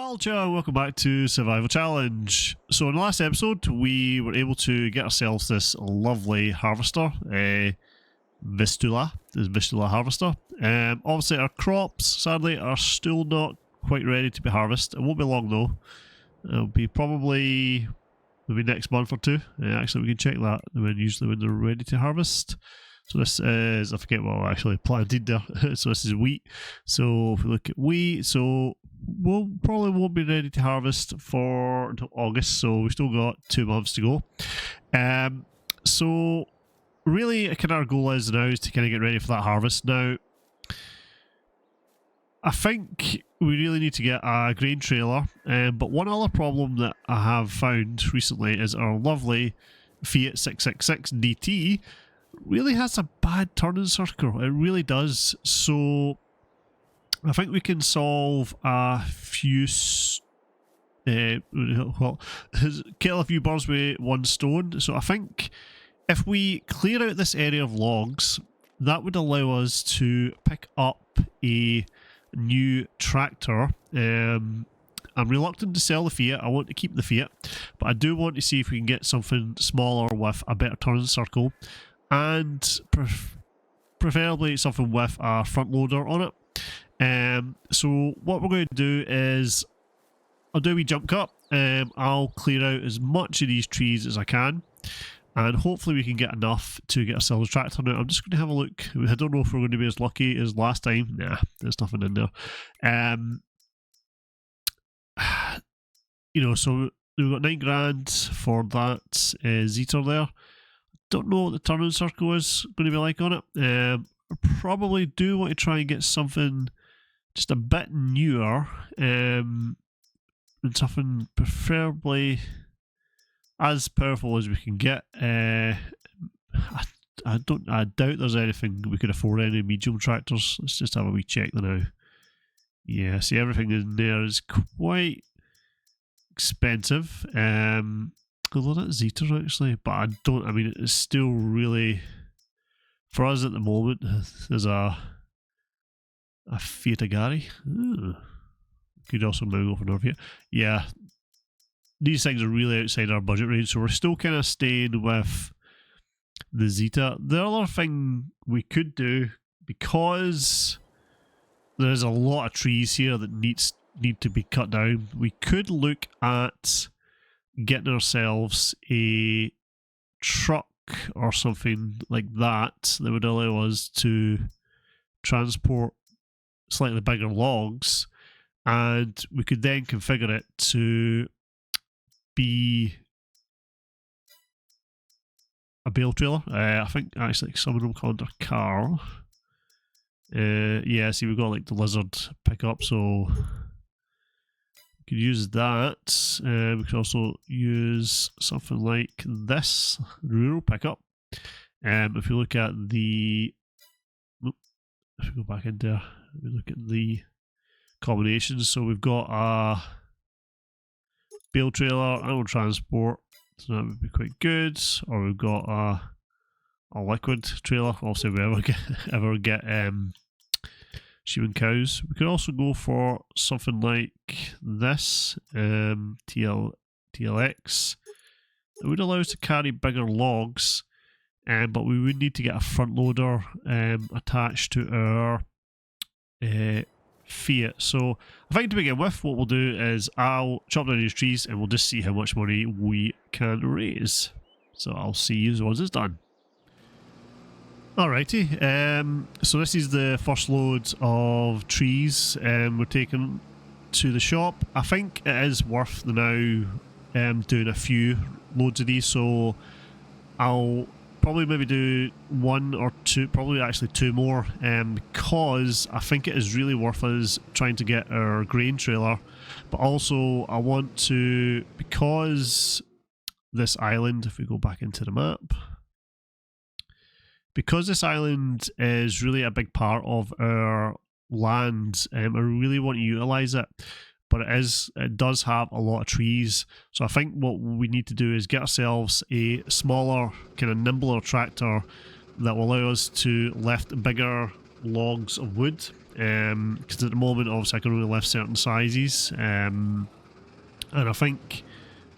Balcha, welcome back to Survival Challenge. So in the last episode we were able to get ourselves this lovely harvester, Vistula, this Vistula harvester. Obviously our crops sadly are still not quite ready to be harvested. It won't be long though. It'll be probably maybe next month or two. Actually we can check that usually when they're ready to harvest. So this is, I forget what I actually planted there. So this is wheat. So if we look at wheat, so we'll probably won't be ready to harvest for until August. So we've still got 2 months to go. So really, kind of our goal is now is to kind of get ready for that harvest. Now, I think we really need to get a grain trailer. But one other problem that I have found recently is our lovely Fiat 666 DT really has a bad turning circle. It really does. So I think we can solve a few kill a few birds with one stone. So I think if we clear out this area of logs, that would allow us to pick up a new tractor. I'm reluctant to sell the Fiat. I want to keep the Fiat, but I do want to see if we can get something smaller with a better turning circle, and preferably something with a front loader on it. So what we're going to do is I'll do a wee jump cut. I'll clear out as much of these trees as I can, and hopefully we can get enough to get ourselves a tractor. Now I'm just going to have a look. I don't know if we're going to be as lucky as last time. Nah, there's nothing in there. You know, so we've got 9 grand for that Zetor there. Don't know what the turning circle is going to be like on it. I probably do want to try and get something just a bit newer, and something preferably as powerful as we can get. I doubt there's anything we could afford any medium tractors. Let's just have a wee check now. Yeah, see, everything in there is quite expensive. Although that's Zetor actually, but I mean it's still really, for us at the moment, there's a Fiat Agari. Could also now go for another Fiat. Yeah, these things are really outside our budget range, so we're still kind of staying with the Zeta. The other thing we could do, because there's a lot of trees here that need to be cut down, we could look at getting ourselves a truck or something like that would allow us to transport slightly bigger logs, and we could then configure it to be a bale trailer. I think actually some of them call it a car. Yeah, see, we've got like the lizard pickup, so we could use that. We could also use something like this rural pickup. If you look at the, if we go back in there, we look at the combinations. So we've got a bale trailer, animal transport, so that would be quite good. Or we've got a liquid trailer. Also, if we ever get sheep and cows. We could also go for something like this, TLX. It would allow us to carry bigger logs, but we would need to get a front loader attached to our Fiat. So I think to begin with, what we'll do is I'll chop down these trees and we'll just see how much money we can raise. So I'll see you once it's done. Alrighty, so this is the first load of trees we're taking to the shop. I think it is worth now doing a few loads of these, so I'll probably maybe do 1 or 2, probably actually 2 more, because I think it is really worth us trying to get our grain trailer. But also I want to, because this island, if we go back into the map, because this island is really a big part of our land, I really want to utilise it. But it does have a lot of trees. So I think what we need to do is get ourselves a smaller, kind of nimbler tractor that will allow us to lift bigger logs of wood. because at the moment obviously I can only lift certain sizes, and I think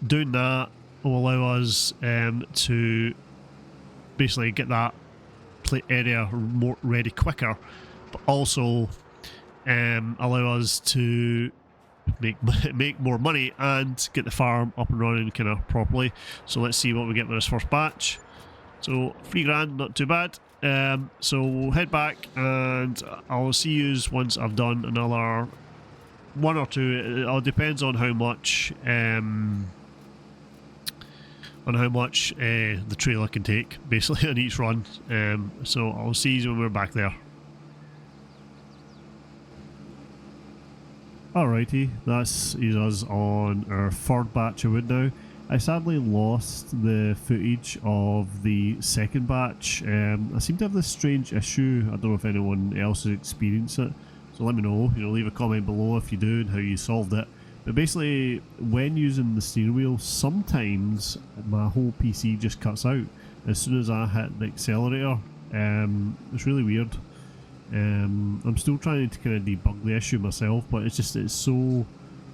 doing that will allow us to basically get that area more ready quicker, but also allow us to make more money and get the farm up and running kind of properly. So let's see what we get with this first batch. So $3,000, not too bad. So we'll head back and I'll see you once I've done another one or two. It all depends on how much the trailer can take basically on each run. So I'll see you when we're back there. Alrighty, that's us on our third batch of wood now. I sadly lost the footage of the second batch. I seem to have this strange issue. I don't know if anyone else has experienced it, so let me know. Leave a comment below if you do and how you solved it. But basically, when using the steering wheel, sometimes my whole PC just cuts out as soon as I hit the accelerator. It's really weird. I'm still trying to kind of debug the issue myself, but it's so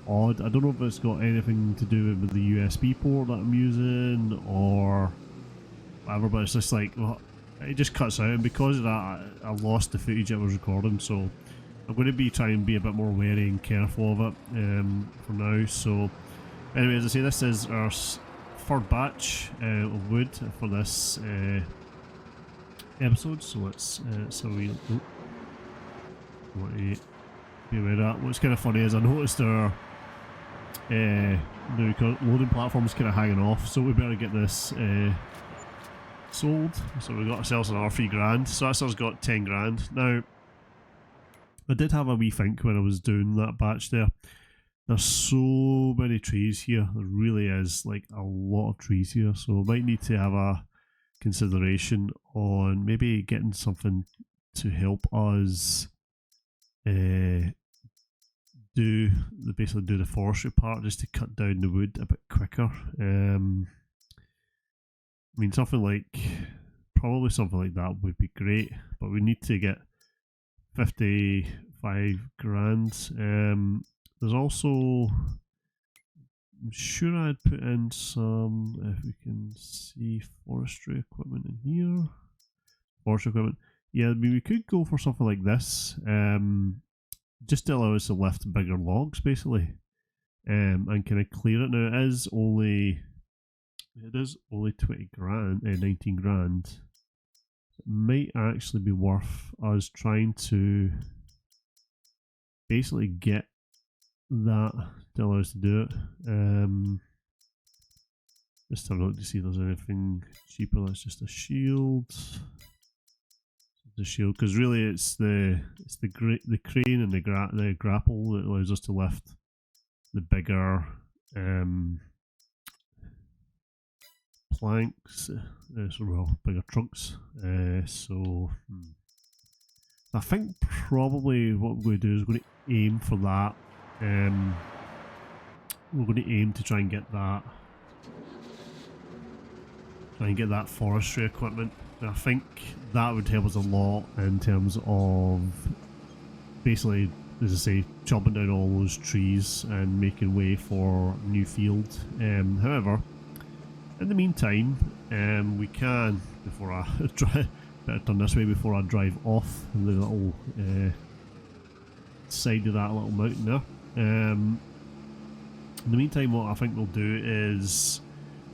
odd. I don't know if it's got anything to do with the USB port that I'm using or whatever, but it's just like, well, it just cuts out, and because of that I lost the footage I was recording, so I'm going to be trying to be a bit more wary and careful of it for now. So anyway, as I say, this is our third batch of wood for this episode, so let's be aware of that. What's kind of funny is I noticed our loading platform is kind of hanging off, so we better get this sold. So we got ourselves another $3,000, so that's us got $10,000. Now, I did have a wee think when I was doing that batch there. There's so many trees here, there really is like a lot of trees here, so I might need to have a consideration on maybe getting something to help us basically do the forestry part, just to cut down the wood a bit quicker. I mean, probably something like that would be great, but we need to get $55,000. There's also, I'm sure I'd put in some, if we can see forestry equipment in here. Forestry equipment. Yeah, I mean, we could go for something like this, just to allow us to lift bigger logs, basically, and kind of clear it. Now, it is only 19,000. It might actually be worth us trying to basically get that to allow us to do it. Just have a look to see if there's anything cheaper. That's just a shield. The shield, because really it's the crane and the grapple that allows us to lift the bigger planks, bigger trunks. So I think probably what we're going to do is we're going to aim for that. We're going to aim to try and get that forestry equipment. I think that would help us a lot in terms of basically, as I say, chopping down all those trees and making way for a new field. However, in the meantime, we can, before I better turn this way before I drive off the little side of that little mountain there. In the meantime, what I think we'll do is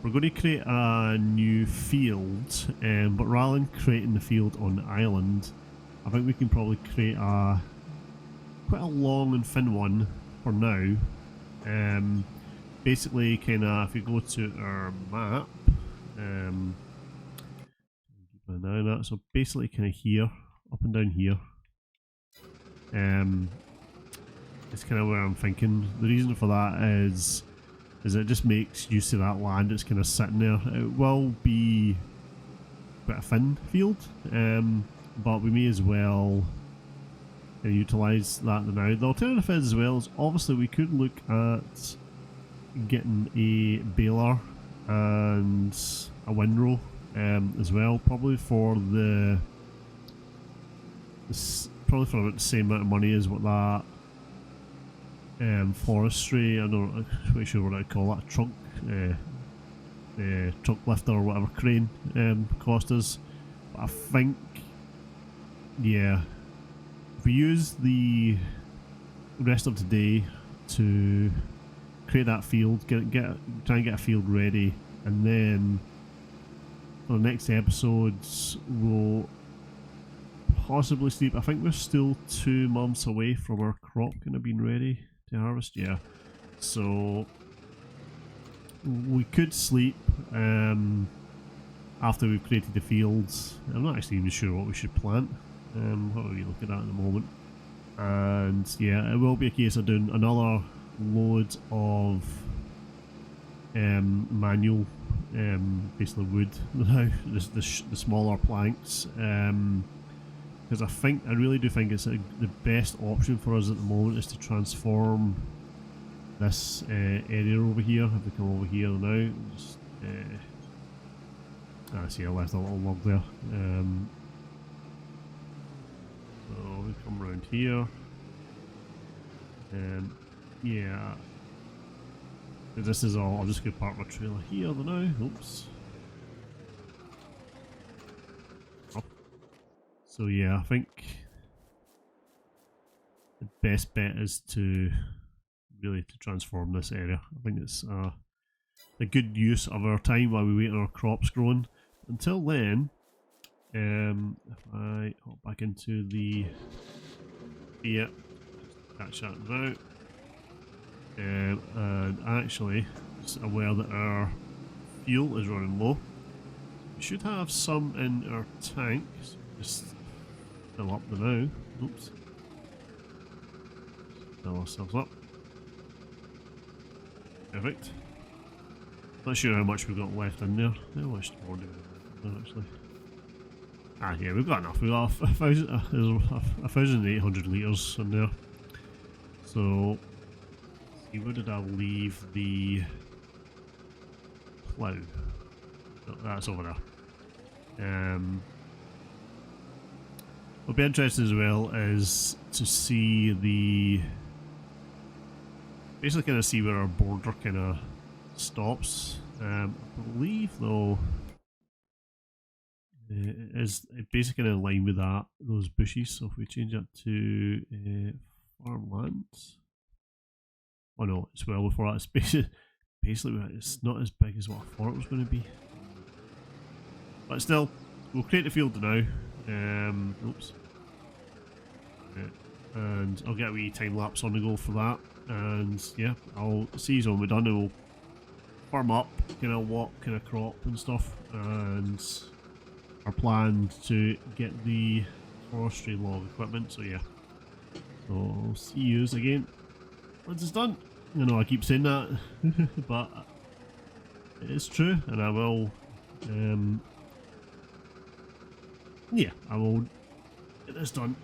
we're going to create a new field, but rather than creating the field on the island, I think we can probably create quite a long and thin one for now. Basically, kind of, if you go to our map, so basically kind of here, up and down here, it's kind of where I'm thinking. The reason for that is it just makes use of that land that's kind of sitting there. It will be quite a thin field, but we may as well utilise that now. The alternative is, as well, is obviously we could look at getting a baler and a windrow as well, probably for the probably for about the same amount of money as what that forestry, I'm not quite sure what I'd call that, trunk lifter or whatever crane cost us. But I think, yeah, if we use the rest of today to create that field, try and get a field ready, and then for the next episodes we'll possibly sleep. I think we're still 2 months away from our crop kind of being ready to harvest. Yeah, so we could sleep after we've created the fields. I'm not actually even sure what we should plant. What are we looking at the moment? And yeah, it will be a case of doing another load of manual, basically wood now, the smaller planks, because I really do think it's the best option for us at the moment is to transform this area over here. If we come over here now, just, see I left a little log there. So we come around here. Yeah. This is all, I'll just go park my trailer here now. Oops. Oh. So yeah, I think the best bet is to transform this area. I think it's a good use of our time while we wait on our crops growing. Until then, if I hop back into the catch that now, and actually just aware that our fuel is running low. We should have some in our tank, so just fill up the now. Oops, fill ourselves up. Perfect. Not sure how much we've got left in there. How much more do we have actually? Yeah, we've got enough. We've got 1,800 litres in there. So, see, where did I leave the plough? Oh, that's over there. What'll be interesting as well is to see basically kind of see where our border kind of stops. I believe though it is basically in line with those bushes. So if we change that to farmland, oh no, it's well before that. It's basically it's not as big as what I thought it was going to be, but still, we'll create the field now. Oops. And I'll get a wee time lapse on the go for that, and yeah, I'll see you when we're done, and we'll farm up, kind of what kind of crop and stuff, and our plan to get the forestry log equipment. So yeah, so I'll see you again once it's done. I know I keep saying that, but it is true, and I will. Yeah, I will get this done.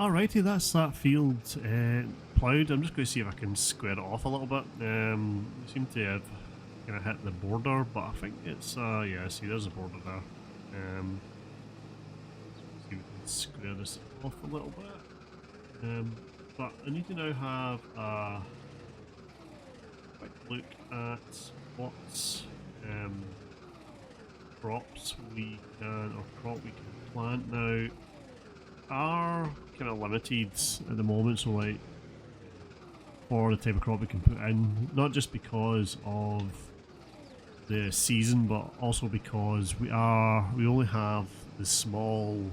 Alrighty, that's that field ploughed. I'm just going to see if I can square it off a little bit. It seemed to have kind of hit the border, but I think it's, yeah, see there's a border there. See if we can square this off a little bit. But I need to now have a quick look at what crops we can, or crop we can plant now. Are kind of limited at the moment, so like for the type of crop we can put in, not just because of the season, but also because we only have the small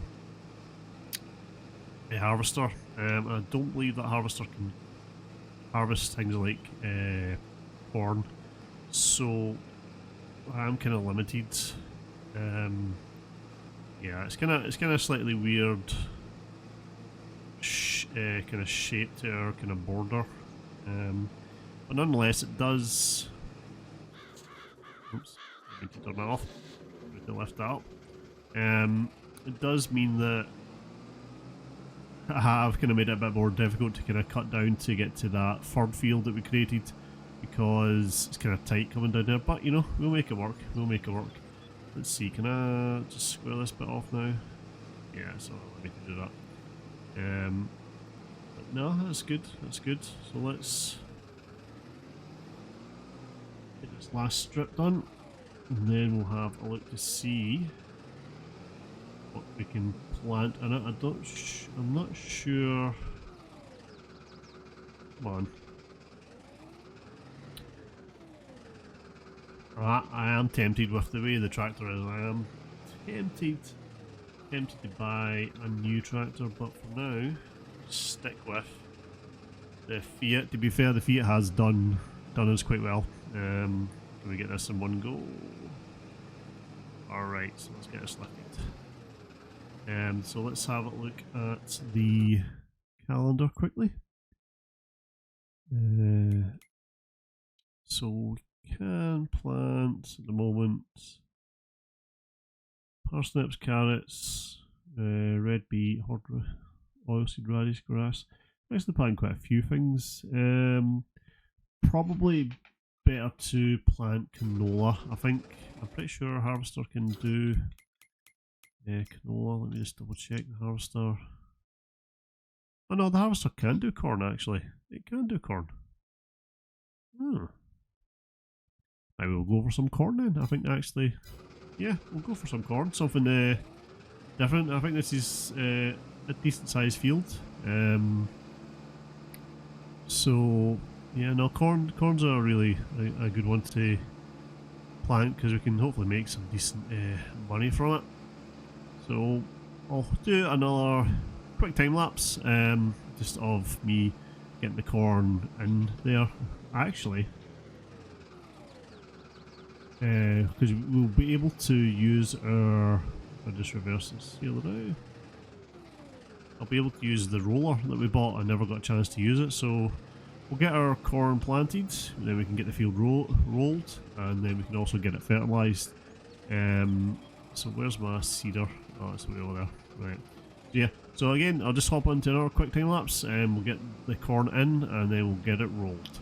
harvester. I don't believe that harvester can harvest things like corn, so I'm kind of limited. Yeah, it's kind of slightly weird. Kind of shape to our kind of border, but nonetheless it does. Oops, I need to turn that off. I need to lift that up. It does mean that I have kind of made it a bit more difficult to kind of cut down to get to that third field that we created, because it's kind of tight coming down there. But you know, we'll make it work. We'll make it work. Let's see. Can I just square this bit off now? Yeah, so let me do that. But no, that's good, that's good. So let's get this last strip done, and then we'll have a look to see what we can plant in it. I'm not sure. Come on. I am tempted with the way the tractor is. I am tempted to buy a new tractor, but for now, stick with the Fiat. To be fair, the Fiat has done us quite well. Can we get this in one go? Alright, so let's get this lifted. So let's have a look at the calendar quickly. So we can plant at the moment parsnips, carrots, red beet, oilseed radish, grass. Actually planting quite a few things. Probably better to plant canola. I'm pretty sure our harvester can do canola. Let me just double check the harvester. Oh no, the harvester can do corn actually. It can do corn. I will go for some corn then. I think actually, yeah, we'll go for some corn. Something different. I think this is a decent sized field. So yeah, no, corn's a really a good one to plant, because we can hopefully make some decent money from it. So I'll do another quick time lapse, just of me getting the corn in there. Actually, because we'll be able to use our. I'll just reverse this here now. I'll be able to use the roller that we bought. I never got a chance to use it, so we'll get our corn planted, and then we can get the field rolled, and then we can also get it fertilised. So where's my seeder? Oh, it's way over there. Right. Yeah. So again, I'll just hop onto another quick time lapse, and we'll get the corn in, and then we'll get it rolled.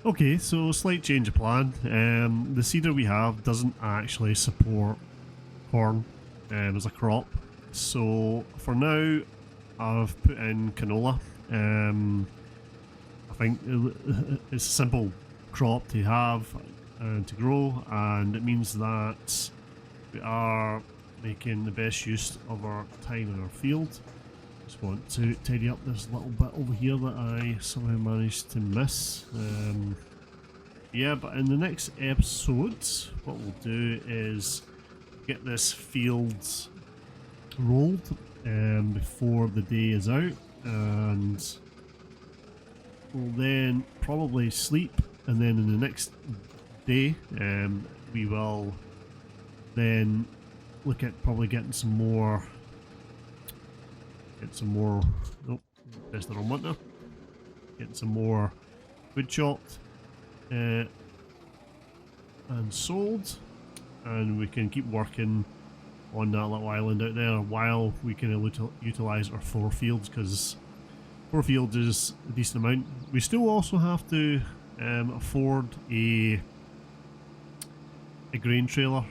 Okay, so slight change of plan. The seeder we have doesn't actually support corn as a crop. So for now, I've put in canola. I think it's a simple crop to have and to grow, and it means that we are making the best use of our time in our field. Just want to tidy up this little bit over here that I somehow managed to miss. Yeah, but in the next episode, what we'll do is get this field rolled before the day is out, and we'll then probably sleep, and then in the next day we will then look at probably getting some more. Nope, press the wrong button there. Getting some more wood chopped and sold, and we can keep working on that little island out there while we can utilize our 4 fields, because 4 fields is a decent amount. We still also have to afford a grain trailer,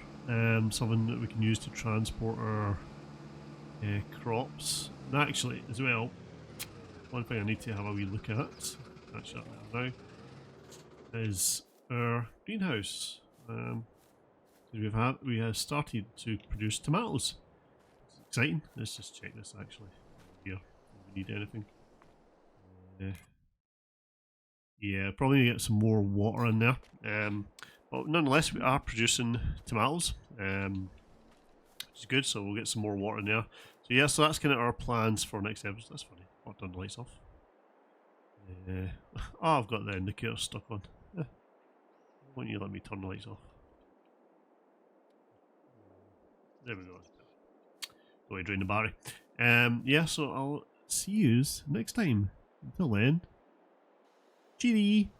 something that we can use to transport our crops. And actually, as well, one thing I need to have a wee look at, catch up now, is our greenhouse. We have started to produce tomatoes. It's exciting. Let's just check this actually. Here, do we need anything? Yeah, probably need to get some more water in there. But nonetheless, we are producing tomatoes, which is good. So we'll get some more water in there. So yeah, so that's kind of our plans for next episode. That's funny. I'll turn the lights off. Oh, I've got the indicator stuck on. Why don't you let me turn the lights off? There we go. Go ahead, drain the battery. Yeah, so I'll see you next time. Until then, cheery.